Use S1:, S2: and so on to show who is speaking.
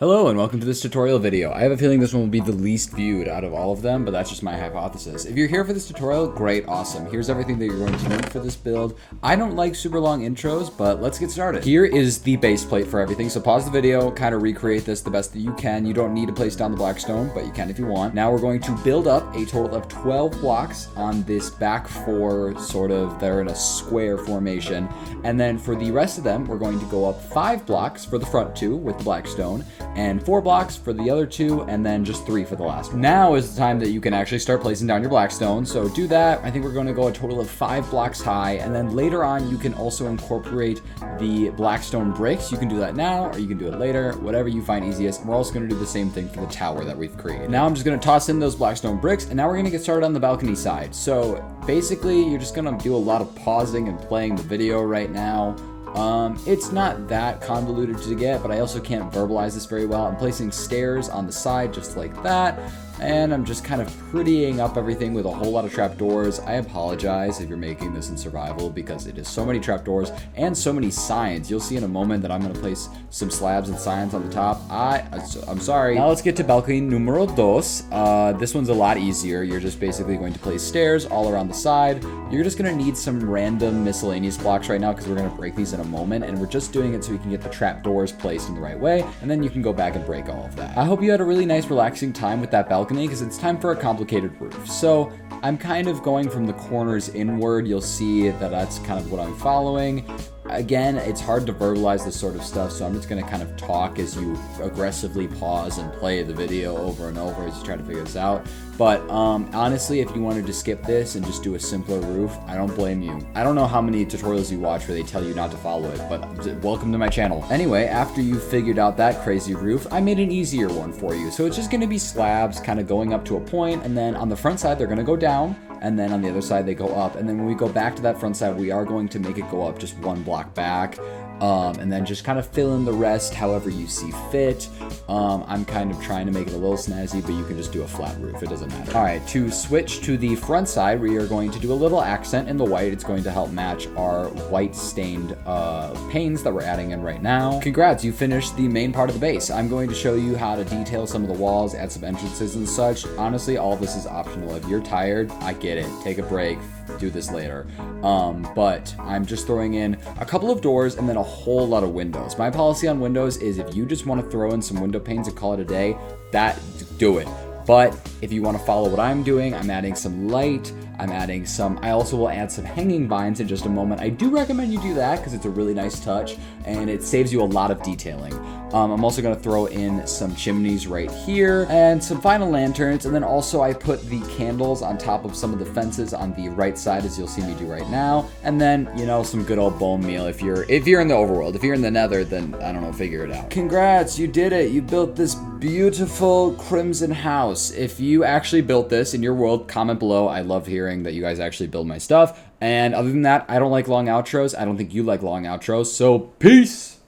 S1: Hello and welcome to this tutorial video. I have a feeling this one will be the least viewed out of all of them, but that's just my hypothesis. If you're here for this tutorial, great, awesome. Here's everything that you're going to need for this build. I don't like super long intros, but let's get started. Here is the base plate for everything, so pause the video, kind of recreate this the best that you can. You don't need to place down the black stone, but you can if you want. Now we're going to build up a total of 12 blocks on this back four, they're in a square formation. And then for the rest of them, we're going to go up 5 blocks for the front two with the black stone, and 4 blocks for the other two, and then just 3 for the last one. Now is the time that you can actually start placing down your blackstone, so do that. I think we're going to go a total of 5 blocks high, and then later on you can also incorporate the blackstone bricks. You can do that now, or you can do it later, whatever you find easiest. And we're also going to do the same thing for the tower that we've created. Now I'm just going to toss in those blackstone bricks, and now we're going to get started on the balcony side. So basically, you're just going to do a lot of pausing and playing the video right now. It's not that convoluted to get, but I also can't verbalize this very well. I'm placing stairs on the side just like that, and I'm just kind of prettying up everything with a whole lot of trapdoors. I apologize if you're making this in survival because it is so many trapdoors and so many signs. You'll see in a moment that I'm going to place some slabs and signs on the top. I'm sorry. Now let's get to balcony numero dos. This one's a lot easier. You're just basically going to place stairs all around the side. You're just going to need some random miscellaneous blocks right now because we're going to break these in a moment, and we're just doing it so we can get the trapdoors placed in the right way, and then you can go back and break all of that. I hope you had a really nice relaxing time with that balcony because it's time for a complicated roof. So I'm kind of going from the corners inward. You'll see that that's kind of what I'm following. Again, it's hard to verbalize this sort of stuff, so I'm just going to kind of talk as you aggressively pause and play the video over and over as you try to figure this out. But honestly, if you wanted to skip this and just do a simpler roof, I don't blame you. I don't know how many tutorials you watch where they tell you not to follow it, but welcome to my channel. Anyway, after you figured out that crazy roof, I made an easier one for you. So it's just going to be slabs kind of going up to a point, and then on the front side, they're going to go down, and then on the other side, they go up. And then when we go back to that front side, we are going to make it go up just 1 block back. And then just kind of fill in the rest however you see fit. I'm kind of trying to make it a little snazzy, but you can just do a flat roof. It doesn't matter. All right, to switch to the front side, we are going to do a little accent in the white. It's going to help match our white stained panes that we're adding in right now. Congrats, you finished the main part of the base. I'm going to show you how to detail some of the walls, add some entrances and such. Honestly, all of this is optional. If you're tired, I get it. Take a break. Do this later. But I'm just throwing in a couple of doors and then a whole lot of windows. My policy on windows is if you just want to throw in some window panes and call it a day, do it. But if you want to follow what I'm doing, I'm adding some light. I also will add some hanging vines in just a moment. I do recommend you do that because it's a really nice touch and it saves you a lot of detailing. I'm also going to throw in some chimneys right here and some final lanterns. And then also I put the candles on top of some of the fences on the right side, as you'll see me do right now. And then, you know, some good old bone meal if you're in the overworld. If you're in the nether, then I don't know, figure it out. Congrats, you did it. You built this beautiful crimson house. If you actually built this in your world, comment below. I love hearing that you guys actually build my stuff. And other than that, I don't like long outros. I don't think you like long outros. So peace.